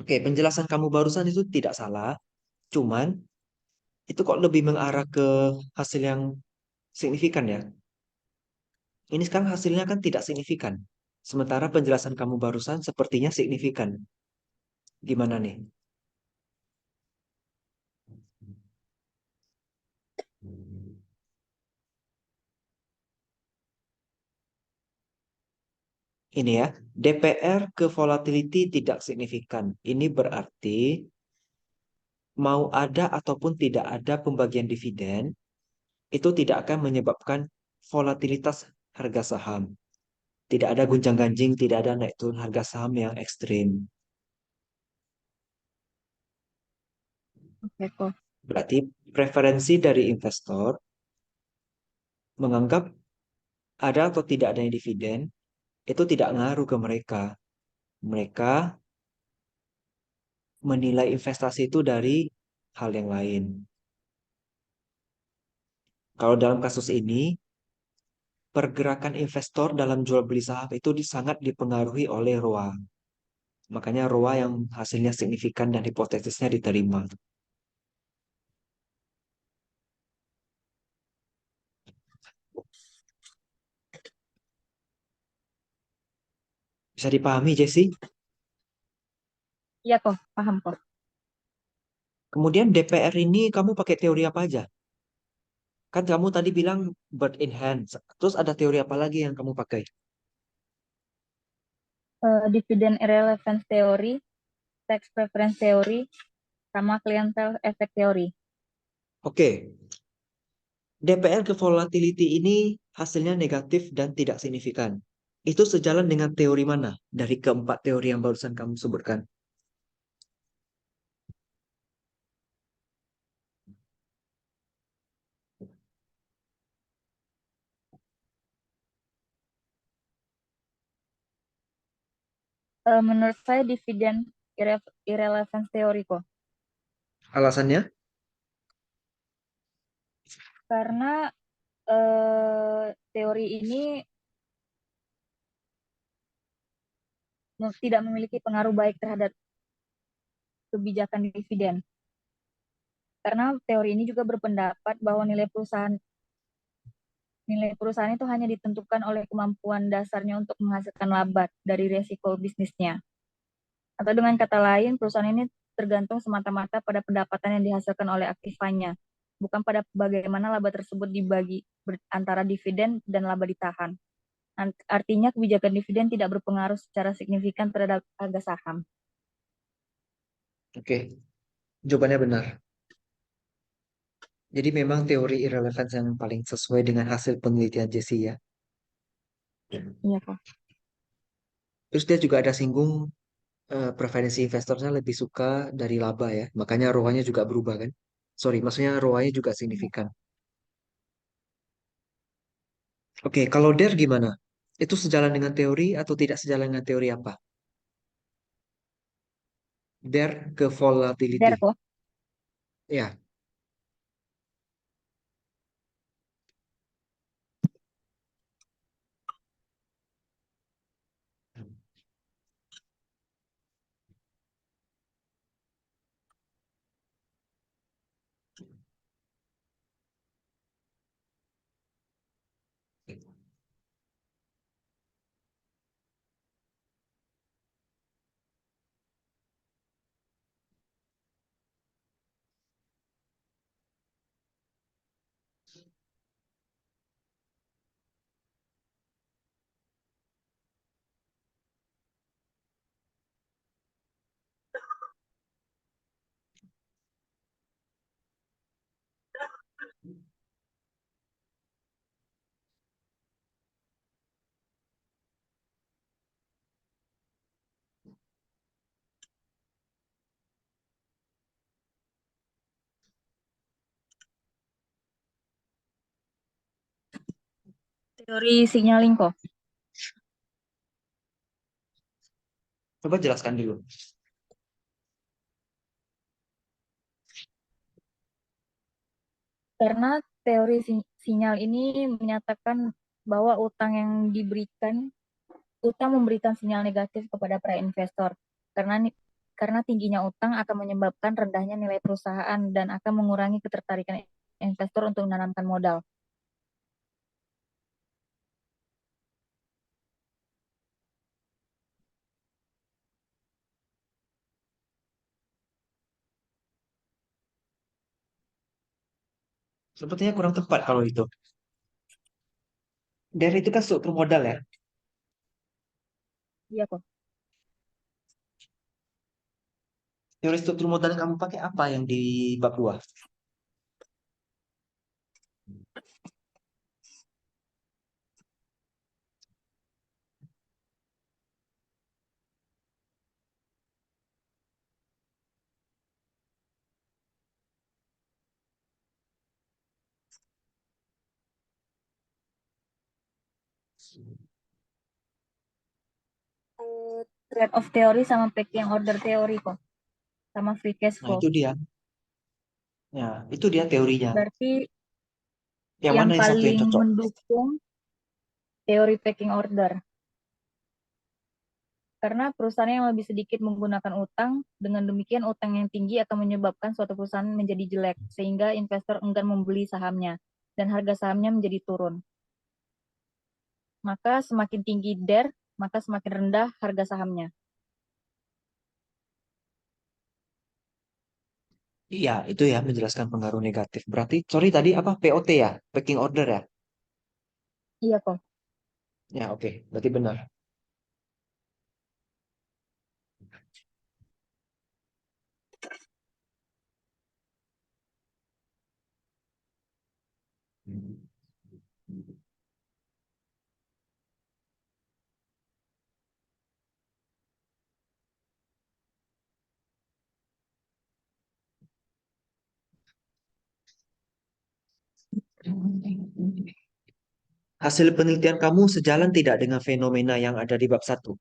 Oke, penjelasan kamu barusan itu tidak salah, cuman itu kok lebih mengarah ke hasil yang signifikan ya. Ini sekarang hasilnya kan tidak signifikan. Sementara penjelasan kamu barusan sepertinya signifikan. Gimana nih? Ini ya, DPR ke volatility tidak signifikan. Ini berarti mau ada ataupun tidak ada pembagian dividen, itu tidak akan menyebabkan volatilitas harga saham. Tidak ada gonjang-ganjing, tidak ada naik turun harga saham yang ekstrim. Oke kok. Berarti preferensi dari investor menganggap ada atau tidak adanya dividen itu tidak ngaruh ke mereka. Mereka menilai investasi itu dari hal yang lain. Kalau dalam kasus ini, pergerakan investor dalam jual beli saham itu sangat dipengaruhi oleh ROA. Makanya ROA yang hasilnya signifikan dan hipotesisnya diterima. Bisa dipahami, Jesse? Iya kok, paham kok. Kemudian DPR ini kamu pakai teori apa aja? Kan kamu tadi bilang bird in hand. Terus ada teori apa lagi yang kamu pakai? Dividend irrelevance theory, tax preference theory, sama clientele effect theory. Oke, DPR ke volatility ini hasilnya negatif dan tidak signifikan. Itu sejalan dengan teori mana dari keempat teori yang barusan kamu sebutkan? Menurut saya dividend irrelevance theory kok. Alasannya? Karena teori ini tidak memiliki pengaruh baik terhadap kebijakan dividen. Karena teori ini juga berpendapat bahwa nilai perusahaan itu hanya ditentukan oleh kemampuan dasarnya untuk menghasilkan laba dari resiko bisnisnya. Atau dengan kata lain, perusahaan ini tergantung semata-mata pada pendapatan yang dihasilkan oleh aktifanya, bukan pada bagaimana laba tersebut dibagi antara dividen dan laba ditahan. Artinya kebijakan dividen tidak berpengaruh secara signifikan terhadap harga saham. Oke, jawabannya benar. Jadi memang teori irrelevance yang paling sesuai dengan hasil penelitian Jesse ya. Iya, Kak. Terus dia juga ada singgung preferensi investornya lebih suka dari laba ya. Makanya ROA-nya juga berubah kan. Sorry, maksudnya ROA-nya juga signifikan. Oke, kalau DER gimana? Itu sejalan dengan teori atau tidak sejalan dengan teori apa? DER ke volatility. Der kok. Ya, Teori signaling kok. coba jelaskan dulu. Karena teori sinyal ini menyatakan bahwa utang memberikan sinyal negatif kepada para investor. Karena karena tingginya utang akan menyebabkan rendahnya nilai perusahaan dan akan mengurangi ketertarikan investor untuk menanamkan modal. Sepertinya kurang tepat kalau itu. Dari itu kan struktur modal ya. Iya kok. Teori struktur modal yang kamu pakai apa yang di bab 2? Trade off teori sama packing order teori kok, sama free cash Nah, flow. itu dia. Ya, itu dia teorinya. Berarti Yang yang mana yang satu yang paling cocok? mendukung teori packing order. Karena perusahaan yang lebih sedikit menggunakan utang, dengan demikian utang yang tinggi akan menyebabkan suatu perusahaan menjadi jelek, sehingga investor enggan membeli sahamnya, dan harga sahamnya menjadi turun. Maka semakin tinggi DER, maka semakin rendah harga sahamnya. Iya, itu ya menjelaskan pengaruh negatif. Berarti, sorry tadi apa? POT ya? Packing order ya? Iya kok. Ya, oke. Berarti benar. Hasil penelitian kamu sejalan tidak dengan fenomena yang ada di bab 1?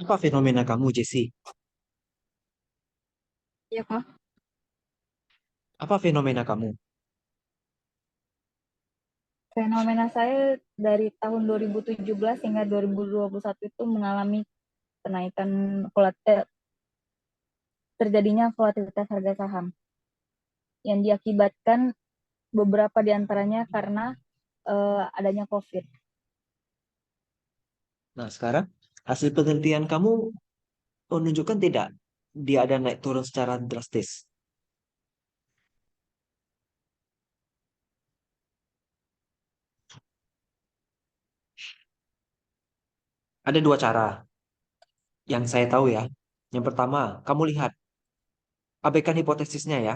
Apa fenomena kamu, Jesse? Iya kok. Apa fenomena kamu? Fenomena saya dari tahun 2017 hingga 2021 itu mengalami kenaikan terjadinya volatilitas harga saham yang diakibatkan beberapa diantaranya karena adanya COVID. Nah, sekarang hasil penelitian kamu menunjukkan tidak dia ada naik turun secara drastis. Ada dua cara yang saya tahu ya. Yang pertama, kamu lihat, abaikan hipotesisnya ya.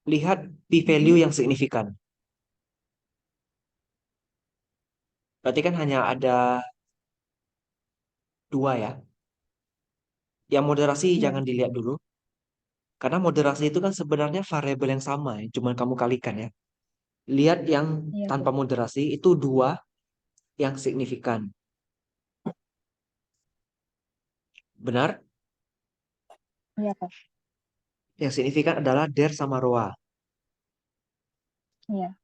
Lihat p-value Mhm. yang signifikan. Berarti kan hanya ada dua ya. Yang moderasi Iya, jangan dilihat dulu. Karena moderasi itu kan sebenarnya variabel yang sama ya. Cuman kamu kalikan ya. Lihat yang iya tanpa kok. moderasi itu dua yang signifikan. Benar? Iya kok. Yang signifikan adalah DER sama ROA. Iya,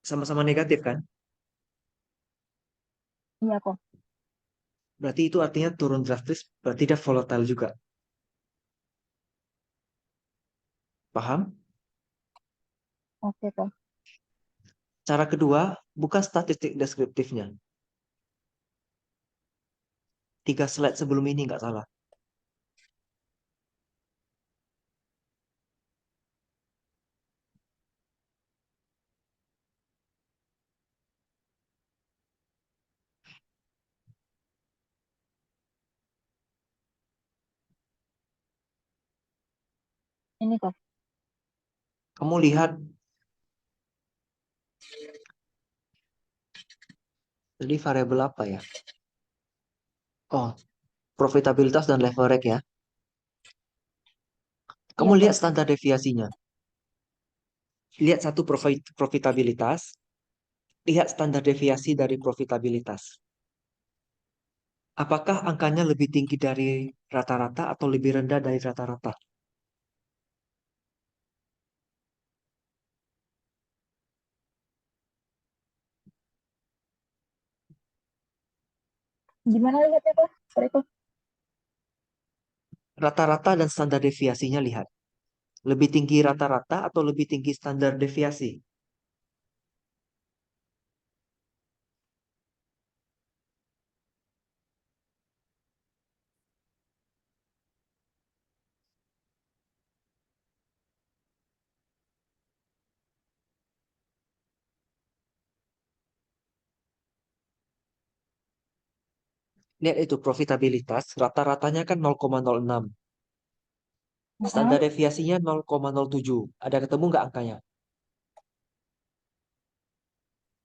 Sama-sama negatif kan? iya kok. Berarti itu artinya turun drastis, berarti dia volatile juga. Paham? Oke kok. Cara kedua, buka statistik deskriptifnya. 3 slide sebelum ini nggak salah. Ini kok. Kamu lihat, jadi variabel apa ya? Oh, profitabilitas dan leverage ya. Kamu Iya lihat kok. standar deviasinya. Lihat satu profitabilitas, lihat standar deviasi dari profitabilitas. Apakah angkanya lebih tinggi dari rata-rata atau lebih rendah dari rata-rata? Gimana lihatnya kok? Sorry kok. Rata-rata dan standar deviasinya lihat. Lebih tinggi rata-rata atau lebih tinggi standar deviasi? Lihat itu profitabilitas, rata-ratanya kan 0,06. Standar Heeh. deviasinya 0,07. Ada ketemu nggak angkanya?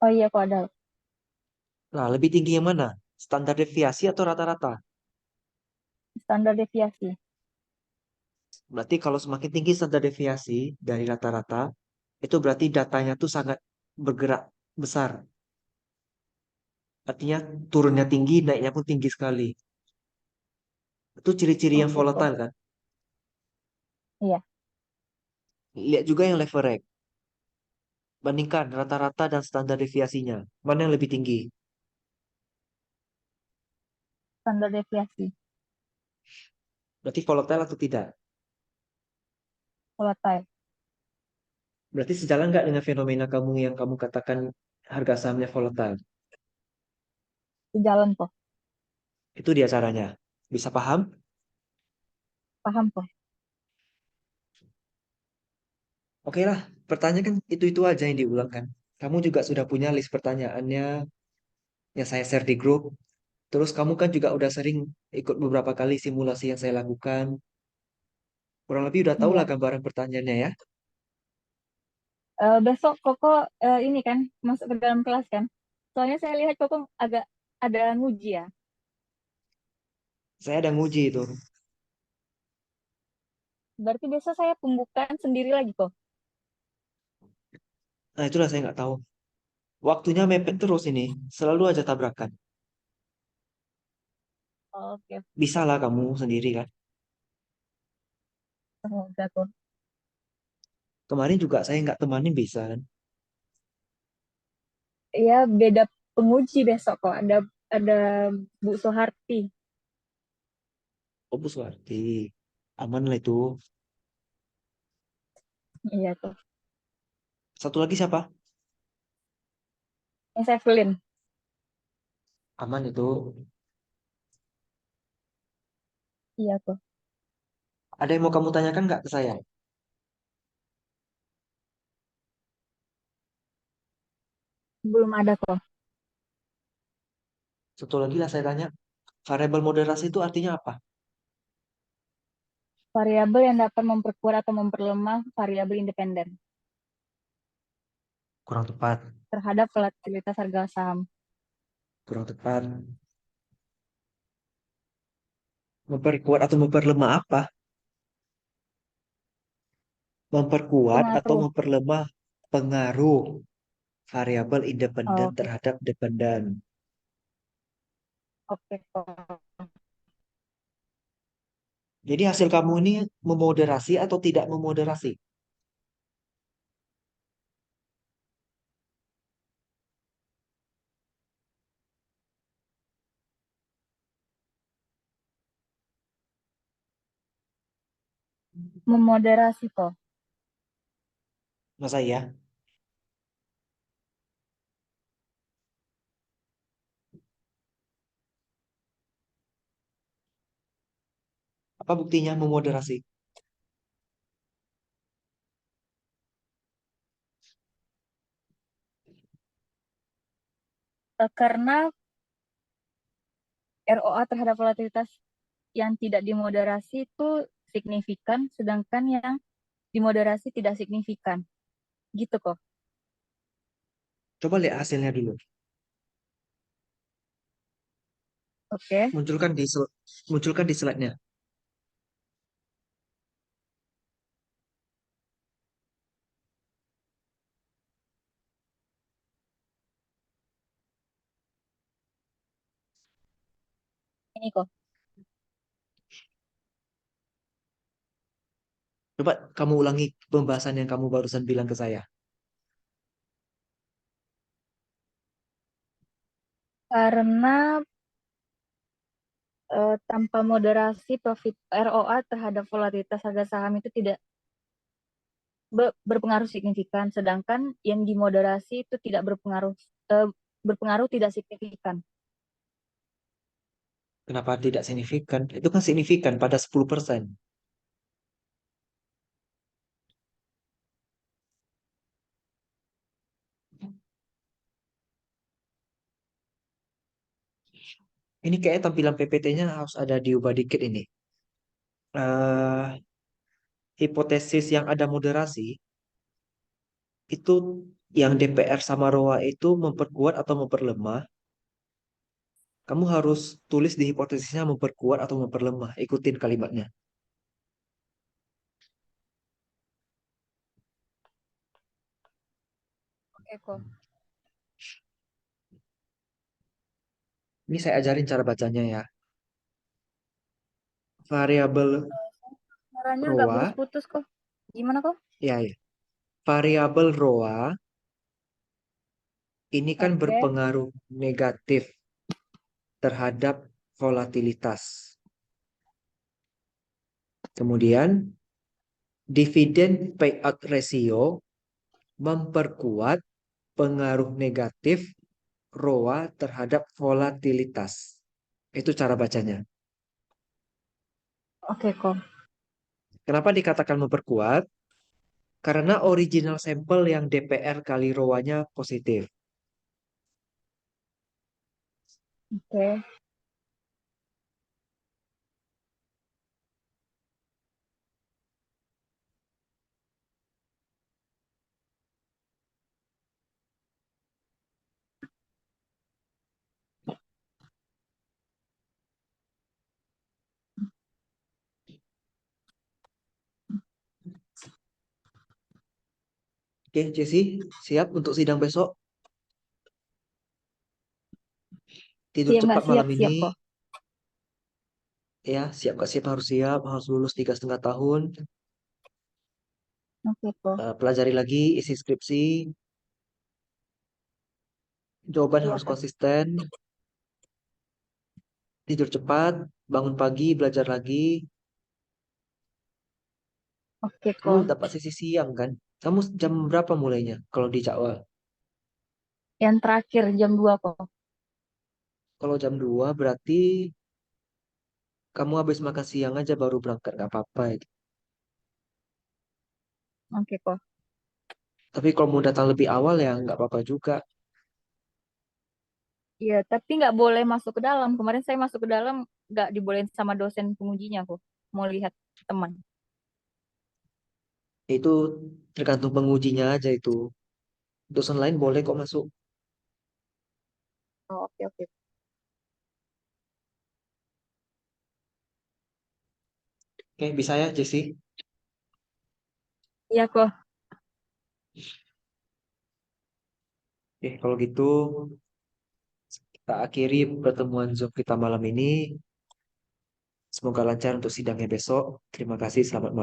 Oh iya kok ada. Nah, lebih tinggi yang mana? Standar deviasi atau rata-rata? Standar deviasi. Berarti kalau semakin tinggi standar deviasi dari rata-rata, itu berarti datanya tuh sangat bergerak besar. Artinya turunnya tinggi, naiknya pun tinggi sekali. Itu ciri-ciri yang Oke kok. volatile kan? Iya. Lihat juga yang leverage. Bandingkan rata-rata dan standar deviasinya. Mana yang lebih tinggi? Standar deviasi. Berarti volatile atau tidak? Volatile. Berarti sejalan nggak dengan fenomena kamu yang kamu katakan harga sahamnya volatile? Sejalan kok. Itu dia caranya. Bisa paham? Paham kok. Oke lah, pertanyaan kan itu-itu aja yang diulangkan. Kamu juga sudah punya list pertanyaannya yang saya share di grup. Terus kamu kan juga udah sering ikut beberapa kali simulasi yang saya lakukan. Kurang lebih udah tahu lah Iya. gambaran pertanyaannya ya. Besok Koko ini kan masuk ke dalam kelas kan. Soalnya saya lihat Koko agak ada nguji ya. Saya ada nguji itu. Berarti besok saya pembukaan sendiri lagi kok. Nah itulah saya nggak tahu. Waktunya mepet terus ini. Selalu aja tabrakan. Oke, Bisa lah kamu sendiri kan. semoga kok. Kemarin juga saya nggak temanin bisa kan. Ya beda penguji besok kok. Ada Bu Soeharti. Oh Bu Suwarti. Aman lah itu. Iya tuh. Satu lagi siapa? Yang Evelyn. Aman itu. Iya tuh. Ada yang mau kamu tanyakan nggak ke saya? Belum ada kok. Satu lagi lah saya tanya. Variabel moderasi itu artinya apa? Variabel yang dapat memperkuat atau memperlemah variabel independen Kurang tepat. terhadap volatilitas harga saham. Kurang tepat. Memperkuat atau memperlemah apa? Memperkuat atau Pengaruh. memperlemah pengaruh variabel independen Oke, terhadap dependen. oke kok. Jadi hasil kamu ini memoderasi atau tidak memoderasi? Memoderasi kok. Masa ya? Apa buktinya memoderasi? Karena ROA terhadap volatilitas yang tidak dimoderasi itu signifikan, sedangkan yang dimoderasi tidak signifikan. Gitu kok. Coba lihat hasilnya dulu. Oke. Munculkan di slide-nya. Ini kok. Coba kamu ulangi pembahasan yang kamu barusan bilang ke saya. Karena tanpa moderasi profit ROA terhadap volatilitas harga saham itu tidak berpengaruh signifikan, sedangkan yang dimoderasi itu tidak berpengaruh tidak signifikan. Kenapa tidak signifikan? Itu kan signifikan pada 10%. Ini kayak tampilan PPT-nya harus ada diubah dikit ini. Hipotesis yang ada moderasi itu yang DPR sama ROA itu memperkuat atau memperlemah. Kamu harus tulis di hipotesisnya memperkuat atau memperlemah. Ikutin kalimatnya. Oke kok. Ini saya ajarin cara bacanya ya. Variabel Suaranya agak ROA, putus-putus kok. Gimana kok? ya, ya. Variabel ROA ini kan Oke. berpengaruh negatif terhadap volatilitas. Kemudian dividen payout ratio memperkuat pengaruh negatif ROA terhadap volatilitas. Itu cara bacanya. Oke kok. Kenapa dikatakan memperkuat? Karena original sampel yang DPR kali ROA-nya positif. Oke. Oke, Jesse, siap untuk sidang besok? Tidur Siap nggak cepat siap malam siap ini. kok. Ya, siap gak siap, harus lulus 3,5 tahun. Oke kok. Pelajari lagi isi skripsi, jawaban Iya harus kok. konsisten, tidur cepat, bangun pagi, belajar lagi. Oke Kamu kok. dapat sesi siang kan? Kamu jam berapa mulainya kalau di Jawa? Yang terakhir jam 2 kok. Kalau jam 2 berarti kamu habis makan siang aja baru berangkat, nggak apa-apa itu. Oke kok. Tapi kalau mau datang lebih awal ya nggak apa-apa juga. Iya, tapi nggak boleh masuk ke dalam. Kemarin saya masuk ke dalam, nggak dibolehin sama dosen pengujinya kok. Mau lihat teman. Itu tergantung pengujinya aja itu. Dosen lain boleh kok masuk. Oh, oke oke. Oke, bisa ya, Jesse? Iya kok. Oke, kalau gitu kita akhiri pertemuan Zoom kita malam ini. Semoga lancar untuk sidangnya besok. Terima kasih, selamat malam.